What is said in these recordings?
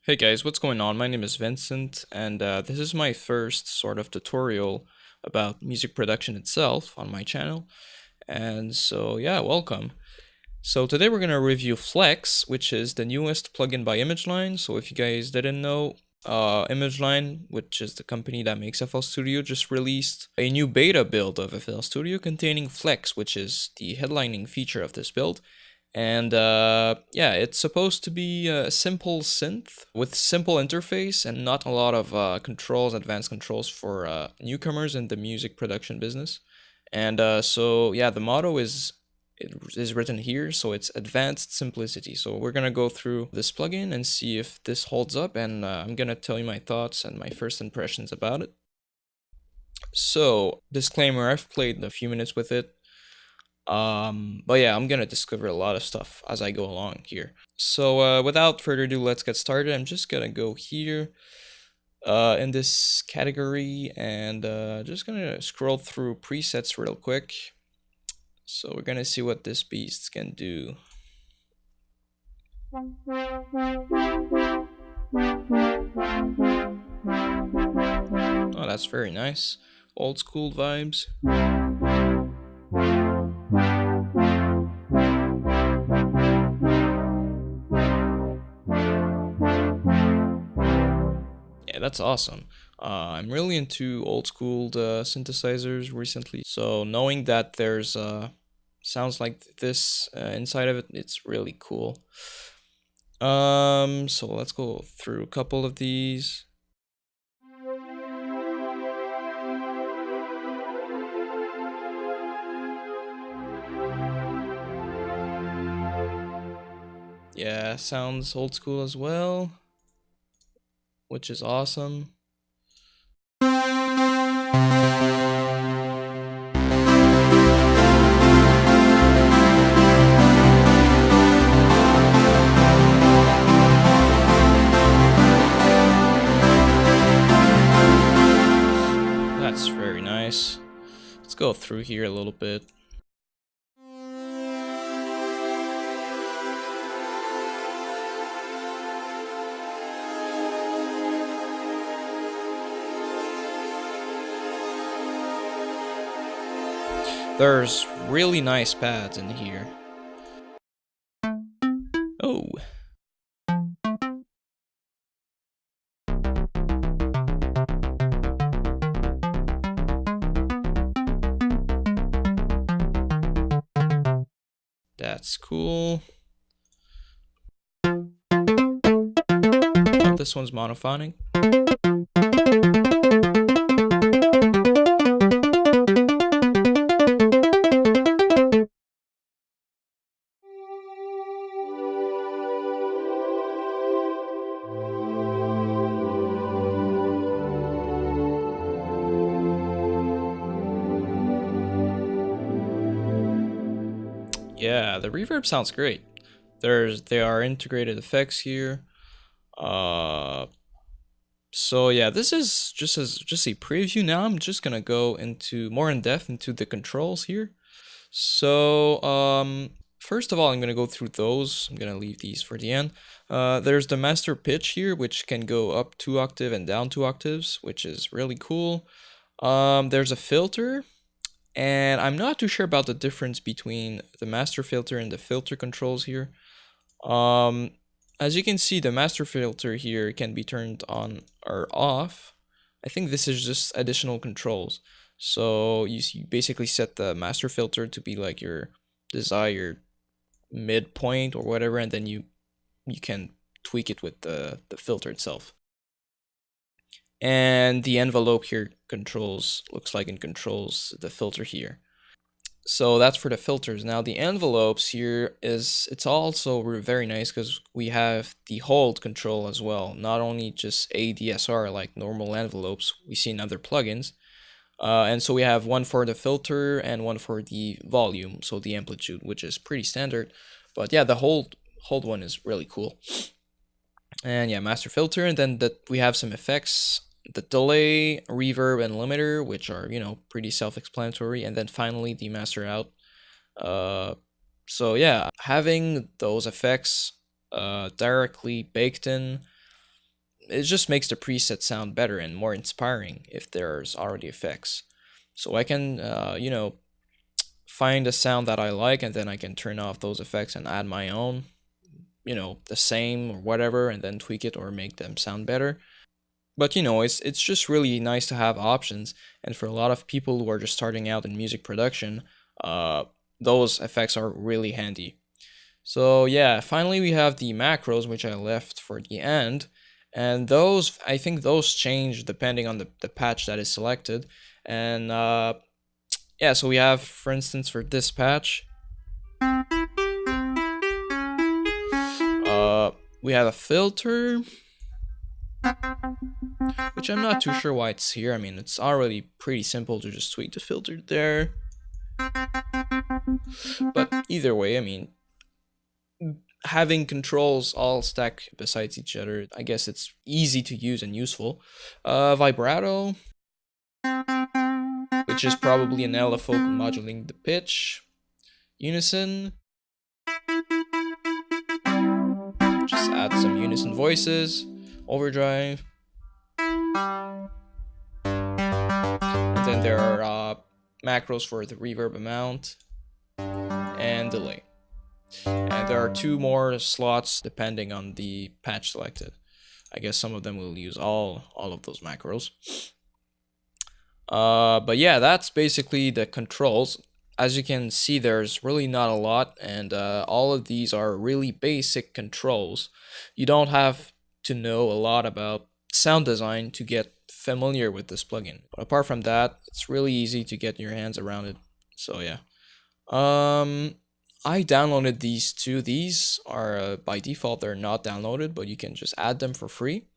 Hey guys, what's going on? My name is Vincent, and this is my first sort of tutorial about music production itself on my channel. And so, yeah, welcome. So today we're going to review Flex, which is the newest plugin by ImageLine. So if you guys didn't know, ImageLine, which is the company that makes FL Studio, just released a new beta build of FL Studio containing Flex, which is the headlining feature of this build. And yeah, it's supposed to be a simple synth with simple interface and not a lot of controls, advanced controls for newcomers in the music production business. And so yeah, the motto is written here, so it's advanced simplicity. So we're gonna go through this plugin and see if this holds up, and I'm gonna tell you my thoughts and my first impressions about it. So disclaimer: I've played a few minutes with it. But yeah, I'm gonna discover a lot of stuff as I go along here. So without further ado, let's get started. I'm just gonna go here in this category and just gonna scroll through presets real quick. So we're gonna see what this beast can do. Oh, that's very nice. Old school vibes. Yeah, that's awesome. I'm really into old school synthesizers recently, so knowing that there's sounds like this inside of it, it's really cool. So let's go through a couple of these. Yeah, sounds old school as well, which is awesome. That's very nice. Let's go through here a little bit. There's really nice pads in here. Oh. That's cool. Oh, this one's monophonic. Yeah, the reverb sounds great. There are integrated effects here. So yeah, this is just a preview. Now I'm just gonna go into more in depth into the controls here. So first of all, I'm gonna go through those. I'm gonna leave these for the end. There's the master pitch here, which can go up 2 octave and down 2 octaves, which is really cool. There's a filter, and I'm not too sure about the difference between the master filter and the filter controls here. As you can see, the master filter here can be turned on or off. I think this is just additional controls. So you basically set the master filter to be like your desired midpoint or whatever, and then you can tweak it with the filter itself. And the envelope here looks like it controls the filter here. So that's for the filters. Now the envelopes here it's also very nice because we have the hold control as well, not only just ADSR like normal envelopes we see in other plugins. And so we have one for the filter and one for the volume, so the amplitude, which is pretty standard. But yeah, the hold one is really cool. And yeah, master filter, and then we have some effects, the delay, reverb, and limiter, which are, you know, pretty self-explanatory, and then finally the master out. So yeah, having those effects directly baked in it just makes the preset sound better and more inspiring if there's already effects. So I can, find a sound that I like, and then I can turn off those effects and add my own, the same or whatever, and then tweak it or make them sound better. But it's just really nice to have options, and for a lot of people who are just starting out in music production, those effects are really handy. So yeah, finally we have the macros, which I left for the end, and those, I think those change depending on the patch that is selected. And yeah, so we have, for instance, for this patch, we have a filter, which I'm not too sure why it's here. I mean, it's already pretty simple to just tweak the filter there. But either way, I mean, having controls all stack besides each other, I guess it's easy to use and useful. Vibrato, which is probably an LFO modulating the pitch. Unison, just add some unison voices. Overdrive, and then there are macros for the reverb amount and delay. And there are 2 more slots depending on the patch selected. I guess some of them will use all of those macros. But yeah, that's basically the controls. As you can see, there's really not a lot, and all of these are really basic controls. You don't have to know a lot about sound design to get familiar with this plugin. But apart from that, it's really easy to get your hands around it. So yeah. I downloaded these 2. These are, by default, they're not downloaded, but you can just add them for free.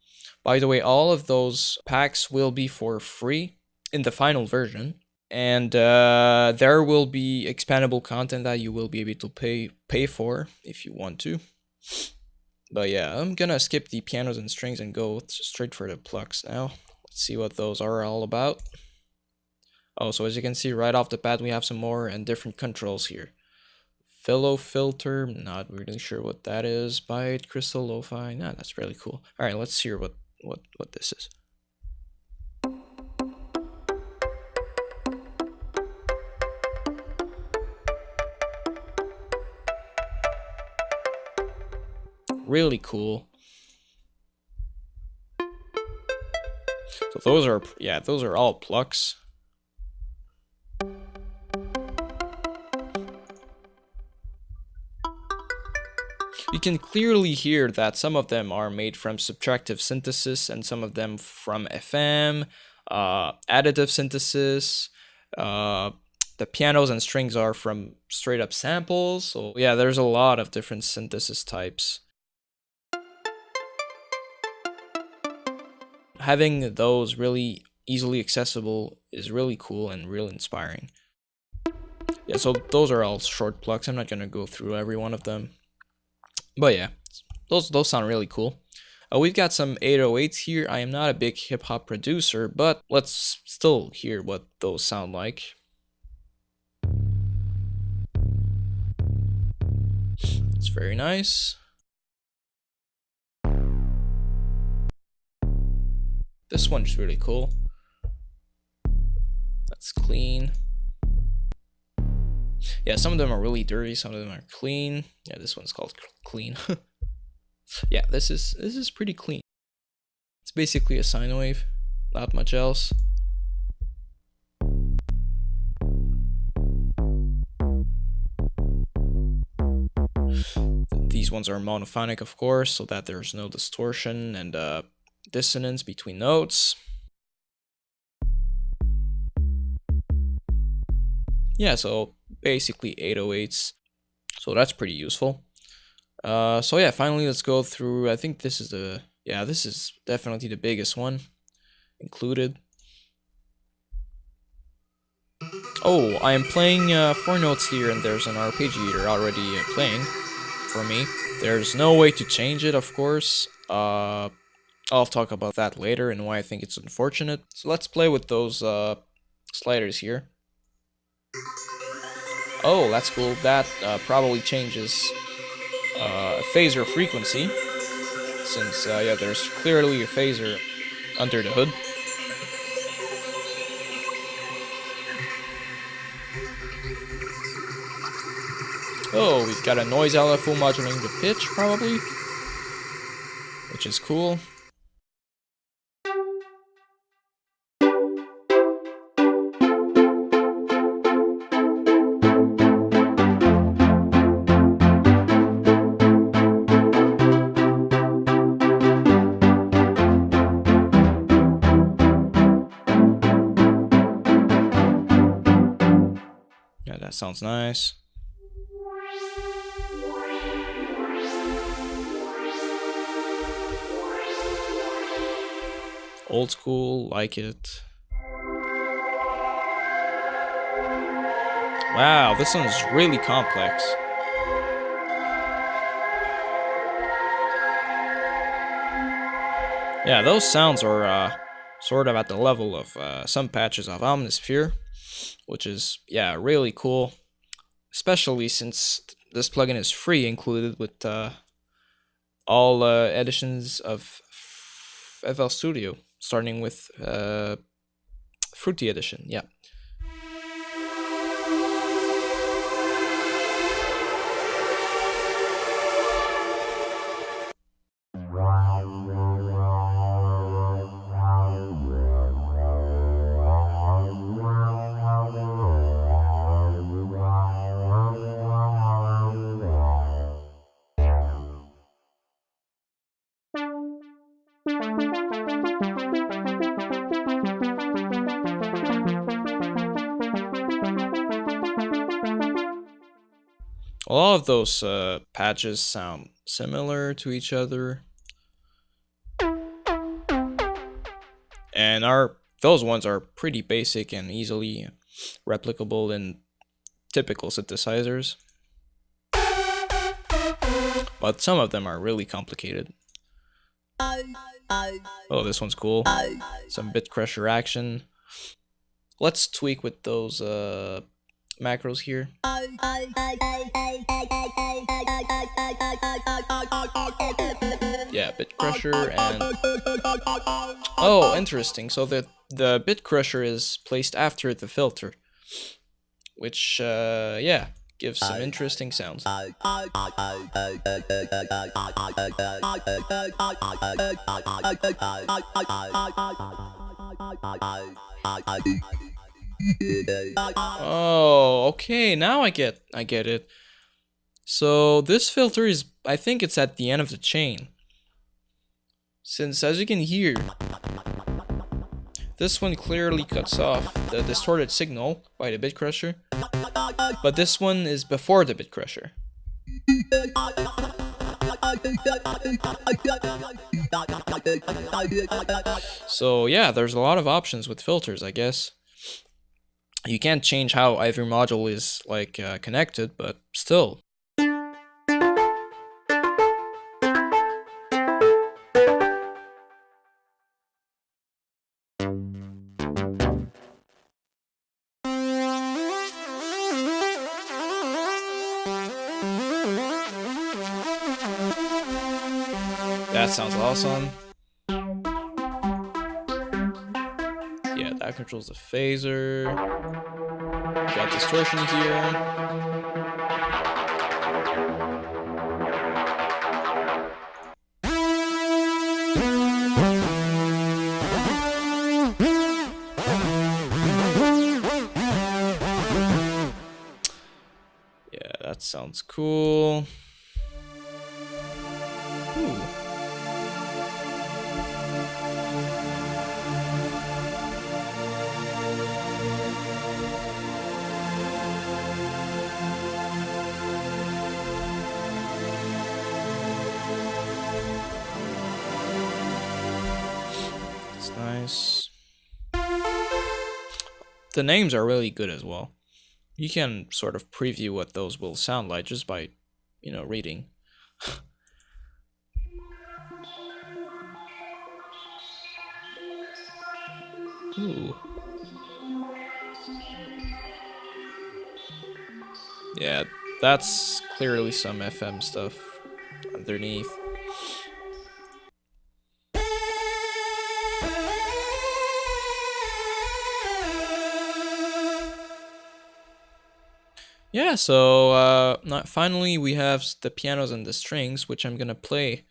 By the way, all of those packs will be for free in the final version. And there will be expandable content that you will be able to pay for if you want to. But yeah, I'm gonna skip the pianos and strings and go straight for the plucks now. Let's see what those are all about. Oh, so as you can see right off the bat, we have some more and different controls here. Fellow filter, not really sure what that is. Byte, crystal, lo-fi, nah, that's really cool. All right, let's hear what this is. Really cool. So those are all plucks. You can clearly hear that some of them are made from subtractive synthesis and some of them from FM, additive synthesis. The pianos and strings are from straight up samples. So yeah, there's a lot of different synthesis types. Having those really easily accessible is really cool and really inspiring. Yeah, so those are all short plucks. I'm not gonna go through every one of them. But yeah, those sound really cool. We've got some 808s here. I am not a big hip-hop producer, but let's still hear what those sound like. It's very nice. This one's really cool. That's clean. Yeah, some of them are really dirty, some of them are clean. Yeah, this one's called clean. Yeah, this is pretty clean. It's basically a sine wave, not much else. These ones are monophonic, of course, so that there's no distortion and dissonance between notes. Yeah, so basically 808s. So that's pretty useful. So yeah, finally let's go through. I think this is this is definitely the biggest one included. Oh, I am playing 4 notes here, and there's an arpeggiator already playing for me. There's no way to change it, of course. I'll talk about that later and why I think it's unfortunate. So let's play with those sliders here. Oh, that's cool. That probably changes phaser frequency. since yeah, there's clearly a phaser under the hood. Oh, we've got a noise LFO modulating the pitch, probably, which is cool. Yeah, that sounds nice. Old school, like it. Wow, this one's really complex. Yeah, those sounds are sort of at the level of some patches of Omnisphere, which is, yeah, really cool. Especially since this plugin is free, included with all editions of FL Studio, starting with Fruity Edition, yeah. A lot of those patches sound similar to each other, and those ones are pretty basic and easily replicable in typical synthesizers. But some of them are really complicated. Oh, this one's cool. Some bit crusher action. Let's tweak with those macros here. Yeah, bit crusher and... Oh, interesting. So the bit crusher is placed after the filter, which, yeah, gives some interesting sounds. Oh, okay, now I get it. So this filter is, I think it's at the end of the chain. Since, as you can hear, this one clearly cuts off the distorted signal by the bit crusher, but this one is before the bit crusher. So yeah, there's a lot of options with filters, I guess. You can't change how every module is like connected, but still. That sounds awesome. Yeah, that controls the phaser. Got distortion here. Yeah, that sounds cool. Ooh. Nice. The names are really good as well. You can sort of preview what those will sound like just by, reading. Ooh. Yeah, that's clearly some FM stuff underneath. Yeah, so finally we have the pianos and the strings, which I'm gonna play.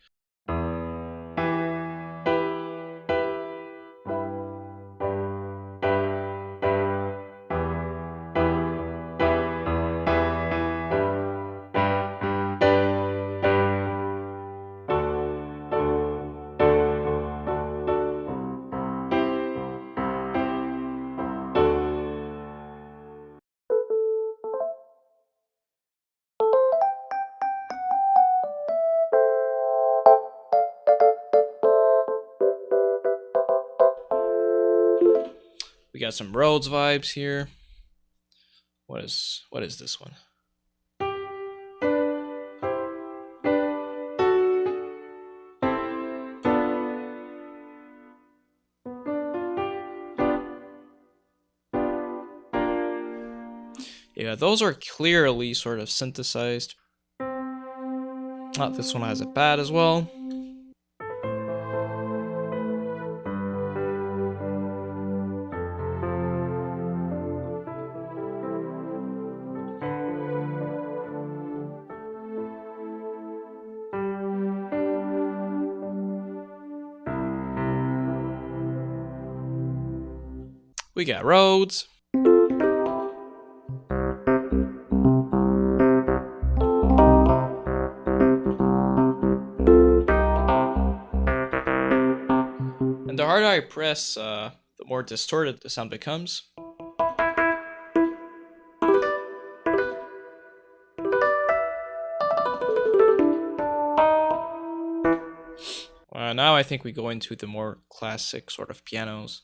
We got some Rhodes vibes here. What is this one? Yeah, those are clearly sort of synthesized. Oh, this one has a pad as well. We got Rhodes. And the harder I press, the more distorted the sound becomes. Now I think we go into the more classic sort of pianos.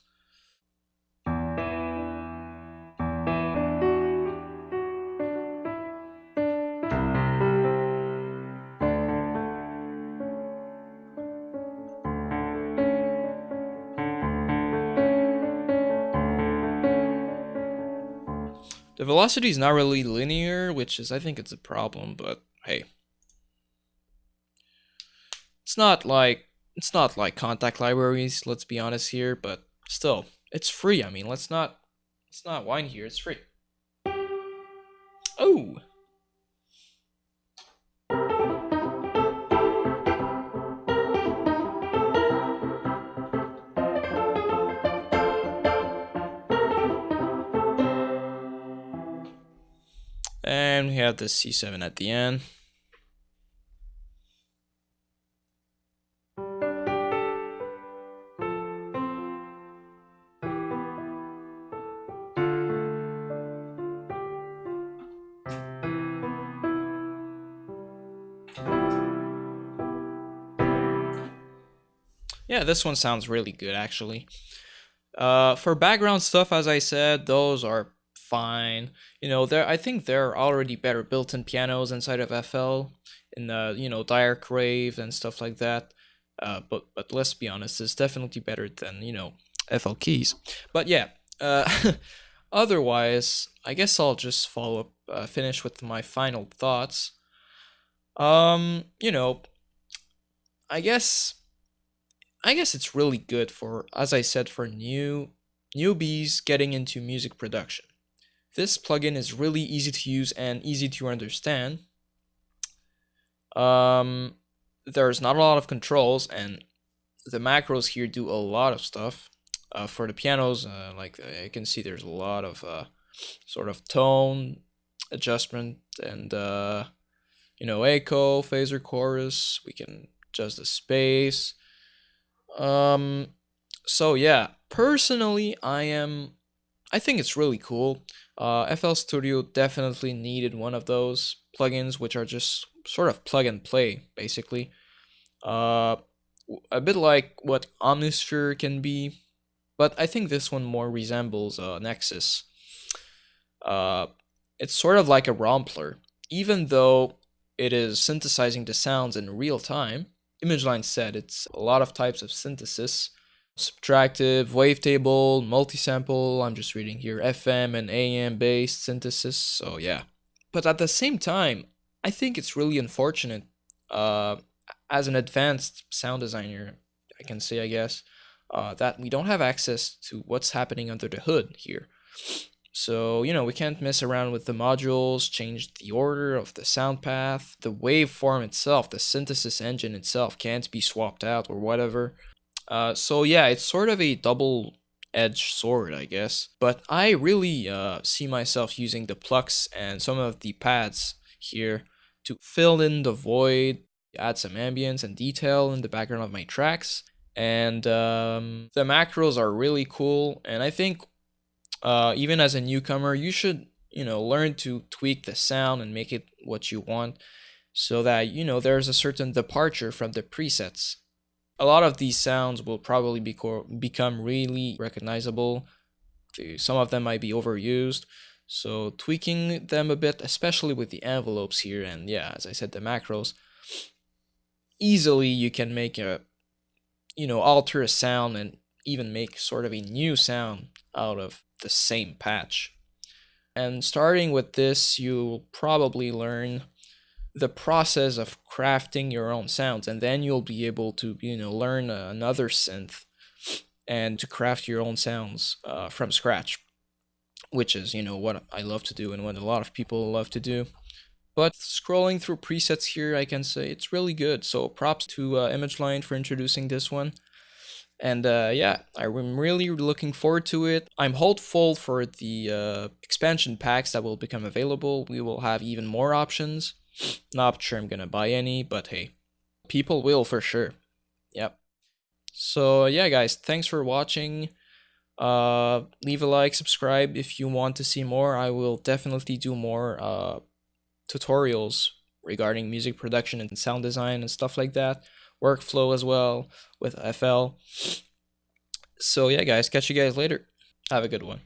The velocity is not really linear, which is, I think it's a problem, but hey. It's not like contact libraries, let's be honest here, but still, it's free. I mean, let's not whine here, it's free. Oh, and we have the C7 at the end. Yeah, this one sounds really good actually. For background stuff, as I said, those are fine. I think there are already better built-in pianos inside of FL, in the Dire Crave and stuff like that. But let's be honest, it's definitely better than FL keys. But yeah, otherwise, I guess I'll just finish with my final thoughts. Um, you know, I guess it's really good for, as I said, for newbies getting into music production. This plugin is really easy to use and easy to understand. Um, there's not a lot of controls, and the macros here do a lot of stuff. For the pianos, like you can see, there's a lot of sort of tone adjustment and echo, phaser, chorus. We can adjust the space. Um, so yeah, personally, I think it's really cool. FL Studio definitely needed one of those plugins, which are just sort of plug and play, basically. Uh, a bit like what Omnisphere can be, but I think this one more resembles Nexus. Uh, it's sort of like a Rompler, even though it is synthesizing the sounds in real time. ImageLine said it's a lot of types of synthesis: subtractive, wavetable, multisample. I'm just reading here, FM and AM based synthesis. So yeah, but at the same time, I think it's really unfortunate. Uh, as an advanced sound designer, I can say, I guess, that we don't have access to what's happening under the hood here. So, we can't mess around with the modules, change the order of the sound path, the waveform itself, the synthesis engine itself can't be swapped out or whatever. So yeah, it's sort of a double-edged sword, I guess. But I really see myself using the plucks and some of the pads here to fill in the void, add some ambience and detail in the background of my tracks. And the macros are really cool, and I think even as a newcomer, you should, learn to tweak the sound and make it what you want so that, there's a certain departure from the presets. A lot of these sounds will probably become really recognizable. Some of them might be overused. So tweaking them a bit, especially with the envelopes here, and yeah, as I said, the macros, easily you can make alter a sound and even make sort of a new sound out of the same patch. And starting with this, you'll probably learn the process of crafting your own sounds, and then you'll be able to learn another synth and to craft your own sounds from scratch, which is what I love to do and what a lot of people love to do. But scrolling through presets here, I can say it's really good. So props to ImageLine for introducing this one. And yeah, I'm really looking forward to it. I'm hopeful for the expansion packs that will become available. We will have even more options. Not sure I'm gonna buy any, but hey, people will for sure. Yep. So yeah, guys, thanks for watching. Leave a like, subscribe if you want to see more. I will definitely do more tutorials regarding music production and sound design and stuff like that. Workflow as well with FL. So yeah, guys, catch you guys later. Have a good one.